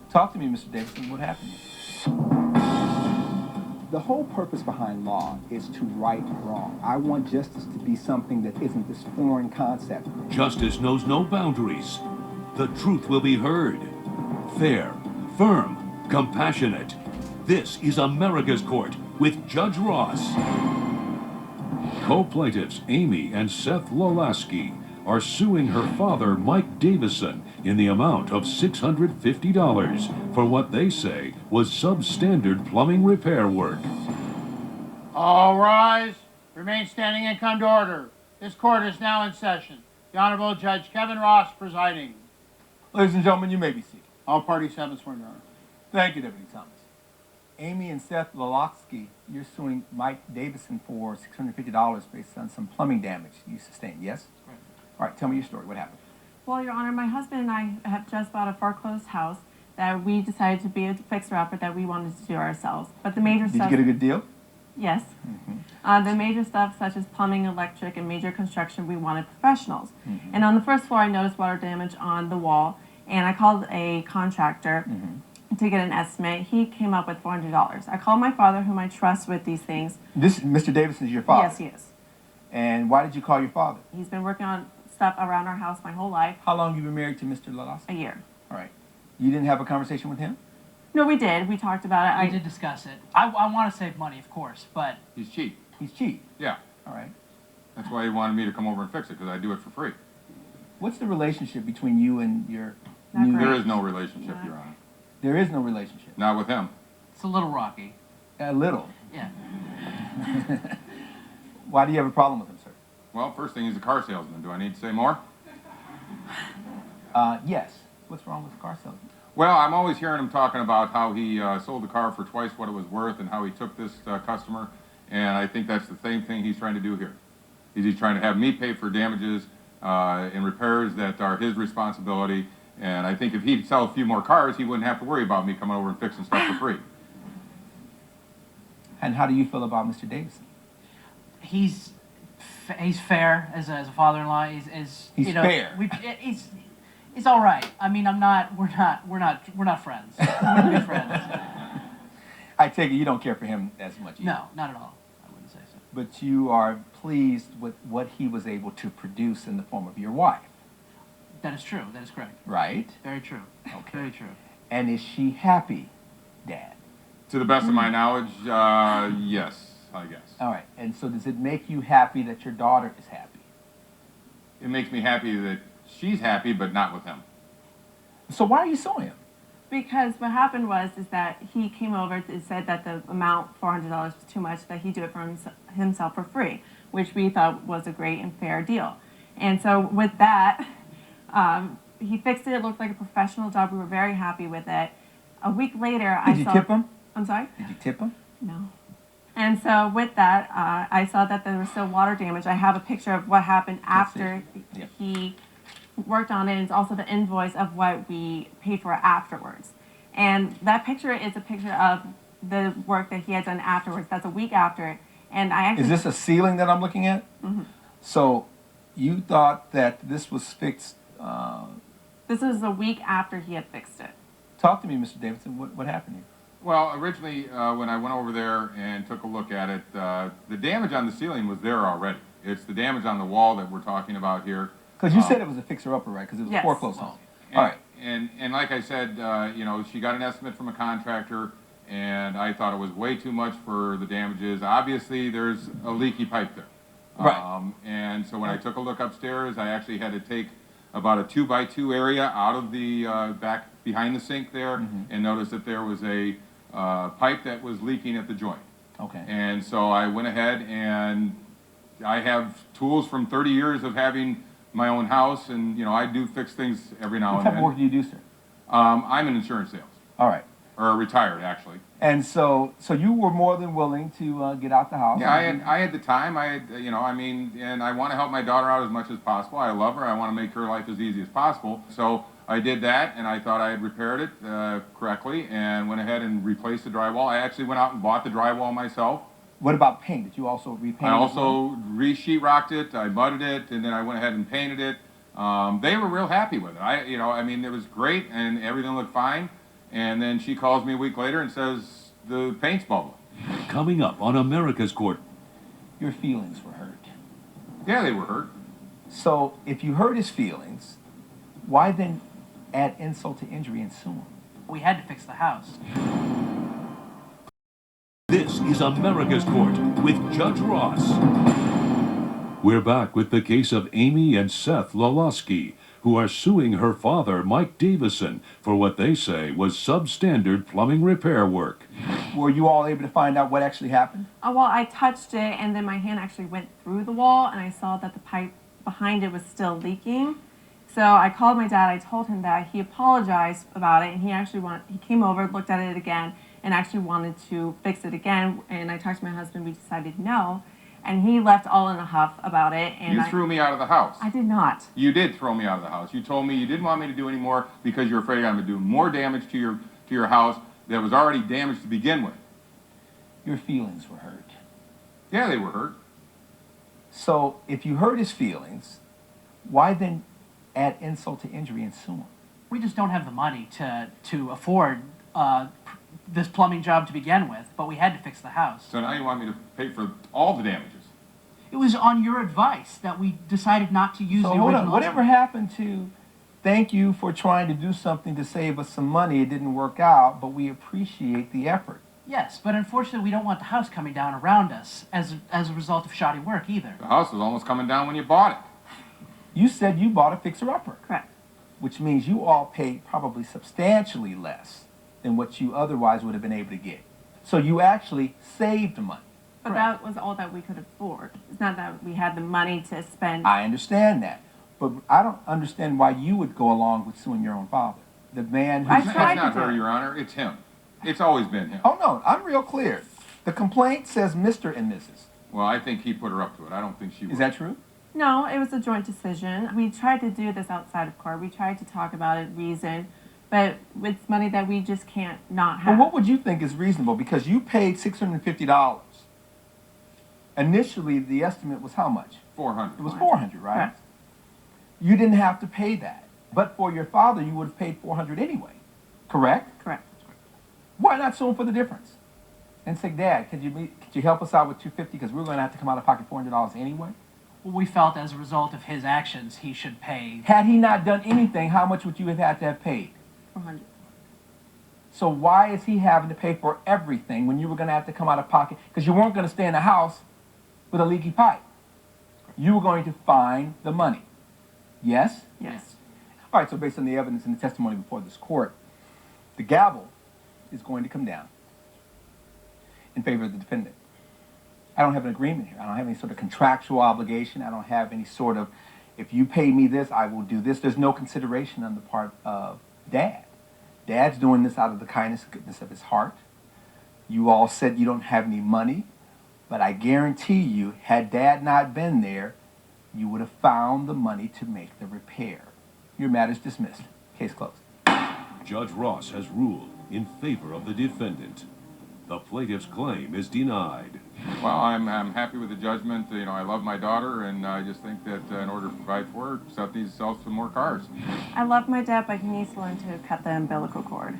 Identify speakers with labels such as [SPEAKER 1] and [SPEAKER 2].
[SPEAKER 1] Talk to me, Mr. Davidson. What happened?
[SPEAKER 2] The whole purpose behind law is to right wrong. I want justice to be something that isn't this foreign concept.
[SPEAKER 3] Justice knows no boundaries. The truth will be heard. Fair, firm, compassionate. This is America's Court with Judge Ross. Co-plaintiffs Amy and Seth Lolaski are suing her father, Mike Davidson, in the amount of $650 for what they say was substandard plumbing repair work.
[SPEAKER 4] All rise. Remain standing and come to order. This court is now in session. The Honorable Judge Kevin Ross presiding.
[SPEAKER 1] Ladies and gentlemen, you may be seated.
[SPEAKER 4] All parties have been sworn, Your Honor.
[SPEAKER 1] Thank you, Deputy Thomas. Amy and Seth Lolaski, you're suing Mike Davidson for $650 based on some plumbing damage you sustained, yes?
[SPEAKER 4] Right.
[SPEAKER 1] All right, tell me your story. What happened?
[SPEAKER 5] Well, Your Honor, my husband and I have just bought a foreclosed house that we decided to be a fixer-upper that we wanted to do ourselves. But the major stuff...
[SPEAKER 1] Did you get a good deal?
[SPEAKER 5] Yes. The major stuff, such as plumbing, electric, and major construction, we wanted professionals. And on the first floor, I noticed water damage on the wall, and I called a contractor to get an estimate. He came up with $400. I called my father, whom I trust with these things.
[SPEAKER 1] This Mr. Davidson is your father?
[SPEAKER 5] Yes, he is.
[SPEAKER 1] And why did you call your father?
[SPEAKER 5] He's been working on stuff around our house my whole life.
[SPEAKER 1] How long have you been married to Mr. Lolaski?
[SPEAKER 5] A year.
[SPEAKER 1] All right. You didn't have a conversation with him?
[SPEAKER 5] No, we did. We talked about it.
[SPEAKER 6] We did discuss it. I want to save money, of course, but...
[SPEAKER 7] He's cheap.
[SPEAKER 1] He's cheap.
[SPEAKER 7] Yeah.
[SPEAKER 1] All right.
[SPEAKER 7] That's why he wanted me to come over and fix it, because I do it for free.
[SPEAKER 1] What's the relationship between you and your
[SPEAKER 5] Not
[SPEAKER 1] new...
[SPEAKER 5] great.
[SPEAKER 7] There is no relationship,
[SPEAKER 5] Not-
[SPEAKER 7] Your Honor.
[SPEAKER 1] There is no relationship.
[SPEAKER 7] Not with him.
[SPEAKER 6] it's a little rocky.
[SPEAKER 1] A little.
[SPEAKER 6] Yeah.
[SPEAKER 1] Why do you have a problem with him, sir?
[SPEAKER 7] Well, first thing, he's a car salesman. Do I need to say more?
[SPEAKER 1] Yes. What's wrong with the car salesman?
[SPEAKER 7] Well, I'm always hearing him talking about how he sold the car for twice what it was worth and how he took this customer, and I think that's the same thing he's trying to do here. He's trying to have me pay for damages and repairs that are his responsibility, and I think if he'd sell a few more cars, he wouldn't have to worry about me coming over and fixing stuff for free.
[SPEAKER 1] And how do you feel about Mr. Davidson?
[SPEAKER 6] He's fair as a father-in-law. He's
[SPEAKER 1] He's
[SPEAKER 6] you know,
[SPEAKER 1] fair.
[SPEAKER 6] He's all right. I mean, we're not friends. We're gonna be friends.
[SPEAKER 1] I take it you don't care for him as much either.
[SPEAKER 6] No, not at all. I wouldn't say so.
[SPEAKER 1] But you are pleased with what he was able to produce in the form of your wife,
[SPEAKER 6] That is true. That is correct.
[SPEAKER 1] right?
[SPEAKER 6] Very true.
[SPEAKER 1] Okay.
[SPEAKER 6] Very true.
[SPEAKER 1] And is she happy, Dad?
[SPEAKER 7] To the best of my knowledge, yes, I guess.
[SPEAKER 1] All right. And so does it make you happy that your daughter is happy?
[SPEAKER 7] It makes me happy that she's happy, but not with him.
[SPEAKER 1] So why are you suing him?
[SPEAKER 5] Because what happened was that he came over and said that the amount, $400, was too much, that he do it for himself for free, which we thought was a great and fair deal. And so with that, he fixed it. It looked like a professional job. We were very happy with it. A week later,
[SPEAKER 1] Did you tip him?
[SPEAKER 5] I'm sorry?
[SPEAKER 1] Did you tip him?
[SPEAKER 5] No. And so with that, I saw that there was still water damage. I have a picture of what happened after
[SPEAKER 1] Yep.
[SPEAKER 5] he worked on it, and it's also the invoice of what we paid for afterwards. And that picture is a picture of the work that he had done afterwards. That's a week after. And I actually...
[SPEAKER 1] Is this a ceiling that I'm looking at?
[SPEAKER 5] Mhm.
[SPEAKER 1] So you thought that this was fixed...
[SPEAKER 5] This was a week after he had fixed it.
[SPEAKER 1] Talk to me, Mr. Davidson. What happened here?
[SPEAKER 7] Well, originally, when I went over there and took a look at it, the damage on the ceiling was there already. It's the damage on the wall that we're talking about here.
[SPEAKER 1] Because you said it was a fixer-upper, right? Because it was
[SPEAKER 5] Yes.
[SPEAKER 1] a foreclosed home.
[SPEAKER 7] And,
[SPEAKER 1] All right.
[SPEAKER 7] And like I said, you know, she got an estimate from a contractor, and I thought it was way too much for the damages. Obviously, there's a leaky pipe there.
[SPEAKER 1] Right.
[SPEAKER 7] And so when I took a look upstairs, I actually had to take about a 2x2 area out of the back behind the sink there, and noticed that there was a pipe that was leaking at the joint.
[SPEAKER 1] Okay.
[SPEAKER 7] And so I went ahead, and I have tools from 30 years of having my own house, and you know, I do fix things every now
[SPEAKER 1] What
[SPEAKER 7] and
[SPEAKER 1] type
[SPEAKER 7] then.
[SPEAKER 1] of work do you do, sir?
[SPEAKER 7] I'm in insurance sales,
[SPEAKER 1] All right.
[SPEAKER 7] or retired actually.
[SPEAKER 1] And so you were more than willing to get out the house.
[SPEAKER 7] Yeah, I had the time. I had, you know, I mean, and I want to help my daughter out as much as possible. I love her. I want to make her life as easy as possible. So I did that, and I thought I had repaired it correctly, and went ahead and replaced the drywall. I actually went out and bought the drywall myself.
[SPEAKER 1] What about paint? Did you also repaint
[SPEAKER 7] I
[SPEAKER 1] it?
[SPEAKER 7] also re-sheetrocked it. I mudded it, and then I went ahead and painted it. They were real happy with it. You know, I mean, it was great, and everything looked fine. And then she calls me a week later and says the paint's bubbling.
[SPEAKER 3] Coming up on America's Court.
[SPEAKER 1] Your feelings were hurt.
[SPEAKER 7] Yeah, they were hurt.
[SPEAKER 1] So if you hurt his feelings, why then add insult to injury and sue him?
[SPEAKER 6] We had to fix the house.
[SPEAKER 3] This is America's Court with Judge Ross. We're back with the case of Amy and Seth Lolaski, who are suing her father, Mike Davidson, for what they say was substandard plumbing repair work.
[SPEAKER 1] Were you all able to find out what actually happened?
[SPEAKER 5] Well, I touched it, and then my hand actually went through the wall, and I saw that the pipe behind it was still leaking. So I called my dad. I told him that. He apologized about it, and he came over, looked at it again, and actually wanted to fix it again. And I talked to my husband. We decided no, and he left all in a huff about it. And
[SPEAKER 7] You threw me out of the house.
[SPEAKER 5] I did not.
[SPEAKER 7] You did throw me out of the house. You told me you didn't want me to do any more because you're afraid I'm going to do more damage to your house that was already damaged to begin with.
[SPEAKER 1] Your feelings were hurt.
[SPEAKER 7] Yeah, they were hurt.
[SPEAKER 1] So if you hurt his feelings, why then add insult to injury and sue him?
[SPEAKER 6] We just don't have the money to afford this plumbing job to begin with, but we had to fix the house.
[SPEAKER 7] So now you want me to pay for all the damages.
[SPEAKER 6] It was on your advice that we decided not to use
[SPEAKER 1] So
[SPEAKER 6] the
[SPEAKER 1] hold
[SPEAKER 6] original.
[SPEAKER 1] on, whatever happened to thank you for trying to do something to save us some money? It didn't work out, but we appreciate the effort.
[SPEAKER 6] Yes, but unfortunately we don't want the house coming down around us as a result of shoddy work either.
[SPEAKER 7] The house was almost coming down when you bought it.
[SPEAKER 1] You said you bought a fixer-upper,
[SPEAKER 5] Correct.
[SPEAKER 1] which means you all paid probably substantially less than what you otherwise would have been able to get. So you actually saved money.
[SPEAKER 5] But that was all that we could afford. It's not that we had the money to spend.
[SPEAKER 1] I understand that, but I don't understand why you would go along with suing your own father. The man who...
[SPEAKER 5] I
[SPEAKER 7] It's
[SPEAKER 5] tried
[SPEAKER 7] not
[SPEAKER 5] to do
[SPEAKER 7] her,
[SPEAKER 5] it.
[SPEAKER 7] Your Honor. It's him. It's always been him.
[SPEAKER 1] Oh, no, I'm real clear. The complaint says Mr. and Mrs.
[SPEAKER 7] Well, I think he put her up to it. I don't think she was.
[SPEAKER 1] Is that true?
[SPEAKER 5] No, it was a joint decision. We tried to do this outside of court. We tried to talk about it, reason, but it's money that we just can't not have.
[SPEAKER 1] Well, what would you think is reasonable? Because you paid $650. Initially, the estimate was how much?
[SPEAKER 7] 400.
[SPEAKER 1] It was $400, right?
[SPEAKER 5] Correct.
[SPEAKER 1] You didn't have to pay that. But for your father, you would have paid $400 anyway. Correct?
[SPEAKER 5] Correct.
[SPEAKER 1] Why not sue him for the difference? And say, Dad, could you help us out with $250 because we're going to have to come out of pocket $400 anyway?
[SPEAKER 6] Well, we felt as a result of his actions he should pay.
[SPEAKER 1] Had he not done anything, how much would you have had to have paid?
[SPEAKER 5] 400.
[SPEAKER 1] So why is he having to pay for everything when you were going to have to come out of pocket? Because you weren't going to stay in the house with a leaky pipe. You were going to find the money. Yes?
[SPEAKER 5] Yes.
[SPEAKER 1] All right, so based on the evidence and the testimony before this court, the gavel is going to come down in favor of the defendant. I don't have an agreement here. I don't have any sort of contractual obligation. I don't have any sort of, if you pay me this, I will do this. There's no consideration on the part of Dad. Dad's doing this out of the kindness and goodness of his heart. You all said you don't have any money, but I guarantee you, had Dad not been there, you would have found the money to make the repair. Your matter's dismissed. Case closed.
[SPEAKER 3] Judge Ross has ruled in favor of the defendant. The plaintiff's claim is denied.
[SPEAKER 7] Well, I'm happy with the judgment. You know, I love my daughter, and I just think that in order to provide for her, Seth needs to sell some more cars.
[SPEAKER 5] I love my dad, but he needs to learn to cut the umbilical cord.